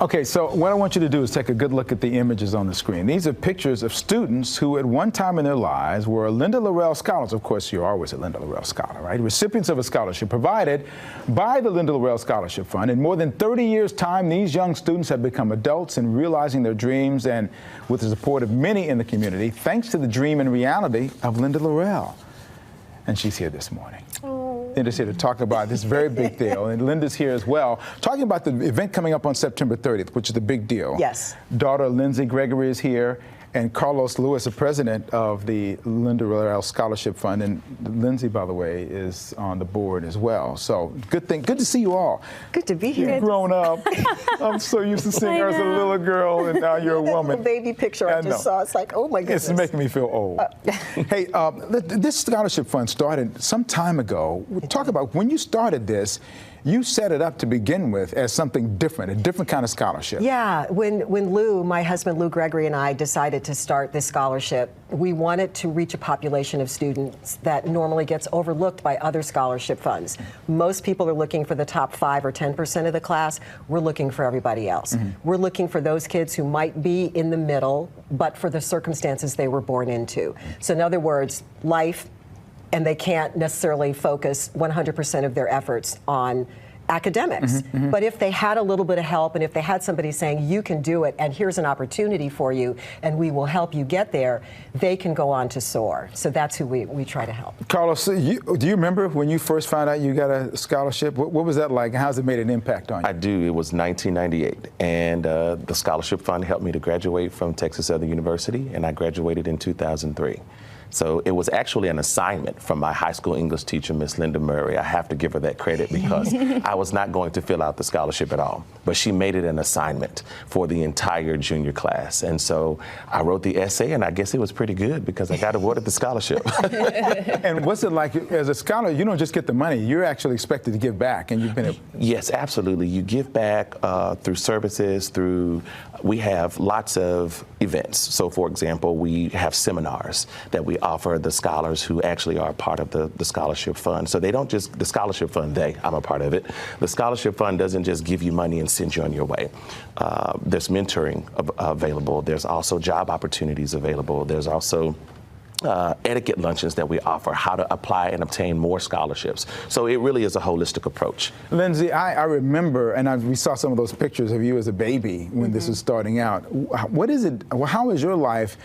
Okay, so what I want you to do is take a good look at the images on the screen. These are pictures of students who at one time in their lives were Linda Lorelle Scholars. Of course, you're always a Linda Lorelle Scholar, right? Recipients of a scholarship provided by the Linda Lorelle Scholarship Fund. In more than 30 years' time, these young students have become adults and realizing their dreams, and with the support of many in the community, thanks to the dream and reality of Linda Lorelle. And she's here this morning. Linda's here to talk about this very big deal, and Linda's here as well, talking about the event coming up on September 30th, which is the big deal. Yes. Daughter Lindsay Gregory is here, and Carlos Lewis, the president of the Linda Lorelle Scholarship Fund, and Lindsay, by the way, is on the board as well. So good to see you all. Good to be here. You've grown up. I'm so used to seeing her as a little girl, and now you're a woman. That little baby picture I just saw, it's like, oh my goodness. It's making me feel old. Hey, this scholarship fund started some time ago. Talk about when you started this. You set it up to begin with as something different, a different kind of scholarship. Yeah, when Lou, my husband Lou Gregory, and I decided to start this scholarship, we wanted to reach a population of students that normally gets overlooked by other scholarship funds. Most people are looking for the top 5 or 10% of the class. We're looking for everybody else. We're looking for those kids who might be in the middle, but for the circumstances they were born into. So in other words, life, and they can't necessarily focus 100% of their efforts on academics. But if they had a little bit of help, and if they had somebody saying, you can do it, and here's an opportunity for you, and we will help you get there, they can go on to soar. So that's who we try to help. Carlos, do you remember when you first found out you got a scholarship? What was that like? How's it made an impact on you? I do. It was 1998, and the Scholarship Fund helped me to graduate from Texas Southern University, and I graduated in 2003. So it was actually an assignment from my high school English teacher, Miss Linda Murray. I have to give her that credit because I was not going to fill out the scholarship at all. But she made it an assignment for the entire junior class. And so I wrote the essay, and I guess it was pretty good because I got awarded the scholarship. And what's it like as a scholar? You don't just get the money. You're actually expected to give back, and you've been Yes, absolutely. You give back through services, we have lots of events. So, for example, we have seminars that we offer the scholars who actually are part of the Scholarship Fund. So they don't just, the Scholarship Fund, I'm a part of it. The Scholarship Fund doesn't just give you money and send you on your way. There's mentoring available. There's also job opportunities available. There's also etiquette luncheons that we offer, how to apply and obtain more scholarships. So it really is a holistic approach. Lindsay, I remember, and we saw some of those pictures of you as a baby when this was starting out. What is it, how has your life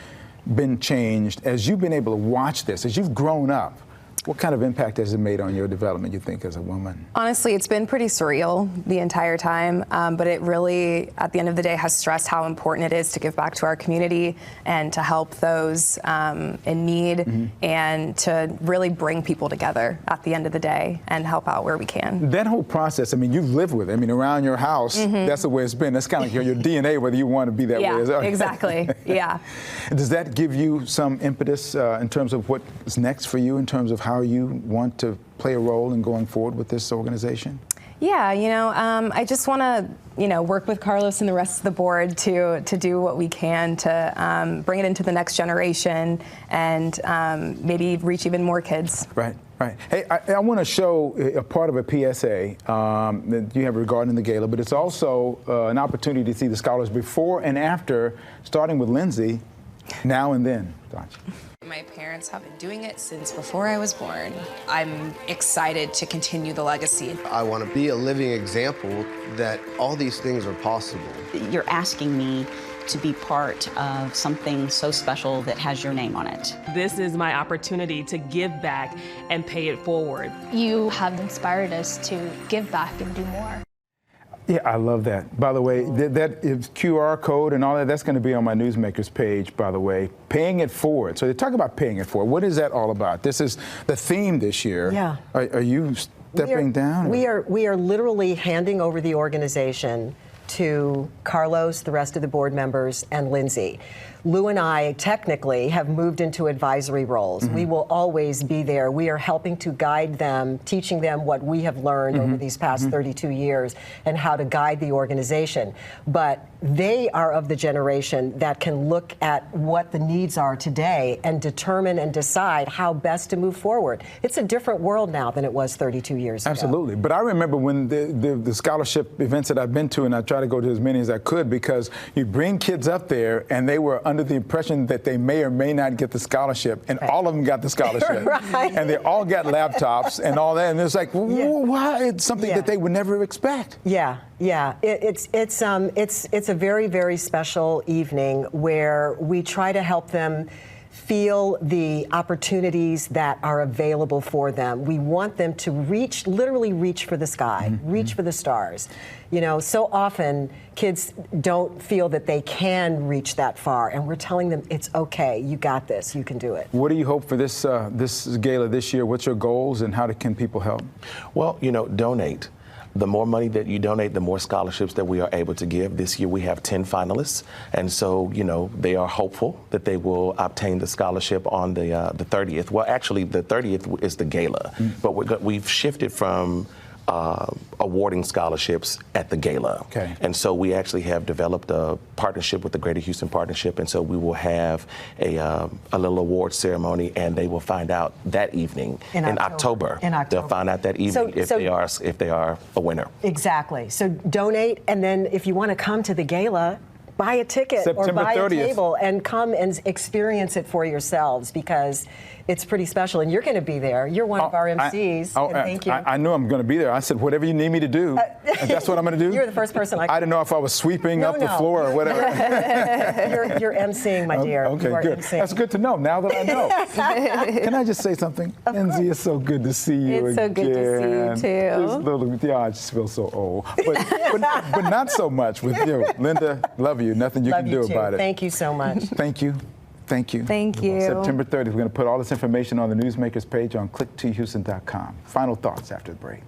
been changed as you've been able to watch this, as you've grown up? What kind of impact has it made on your development, you think, as a woman? Honestly, it's been pretty surreal the entire time, but it really, at the end of the day, has stressed how important it is to give back to our community and to help those in need and to really bring people together at the end of the day and help out where we can. That whole process, I mean, you've lived with it. I mean, around your house, that's the way it's been. That's kind of like your DNA, whether you want to be that way. Yeah, exactly, yeah. Does that give you some impetus in terms of what's next for you, in terms of how you want to play a role in going forward with this organization? Yeah, I just want to, work with Carlos and the rest of the board to do what we can to bring it into the next generation and maybe reach even more kids. Right. Hey, I want to show a part of a PSA that you have regarding the gala, but it's also an opportunity to see the scholars before and after, starting with Lindsay, now and then. My parents have been doing it since before I was born. I'm excited to continue the legacy. I want to be a living example that all these things are possible. You're asking me to be part of something so special that has your name on it. This is my opportunity to give back and pay it forward. You have inspired us to give back and do more. Yeah, I love that. By the way, that is QR code and all that. That's going to be on my Newsmakers page, by the way. Paying it forward. So they talk about paying it forward. What is that all about? This is the theme this year. Yeah. Are you stepping down? We are literally handing over the organization to Carlos, the rest of the board members, and Lindsay. Lou and I technically have moved into advisory roles. We will always be there. We are helping to guide them, teaching them what we have learned over these past 32 years and how to guide the organization. But they are of the generation that can look at what the needs are today and determine and decide how best to move forward. It's a different world now than it was 32 years ago. Absolutely. But I remember when the scholarship events that I've been to and I tried try to go to as many as I could, because you bring kids up there and they were under the impression that they may or may not get the scholarship, and all of them got the scholarship. Right. And they all got laptops and all that, and it's like, why? It's something that they would never expect. Yeah, yeah. It's a very, very special evening where we try to help them feel the opportunities that are available for them. We want them to literally reach for the sky, reach for the stars. You know, so often kids don't feel that they can reach that far, and we're telling them it's okay, you got this, you can do it. What do you hope for this gala this year? What's your goals, and how can people help? Well, you know, donate. The more money that you donate, the more scholarships that we are able to give. This year we have 10 finalists, and so, you know, they are hopeful that they will obtain the scholarship on the 30th. Well, actually, the 30th is the gala, but we've shifted from awarding scholarships at the gala. Okay. And so we actually have developed a partnership with the Greater Houston Partnership, and so we will have a little award ceremony, and they will find out that evening in October. In October. They'll find out that evening if they are a winner. Exactly. So donate, and then if you want to come to the gala, buy a ticket September or buy 30th. a table and come and experience it for yourselves, because it's pretty special. And you're going to be there. You're one of our MCs. And thank you. I knew I'm going to be there. I said, whatever you need me to do, and that's what I'm going to do. You're the first person I didn't know if I was sweeping up the floor or whatever. You're MCing, my dear. Okay, good. MCing. That's good to know now that I know. Can I just say something? Enzi, it's so good to see you It's so good to see you, too. I just feel so old. But not so much with you. Linda, love you. Nothing you can do about it. Thank you so much. Thank you. Thank you. Thank you. September 30th, we're going to put all this information on the Newsmakers page on click2houston.com. Final thoughts after the break.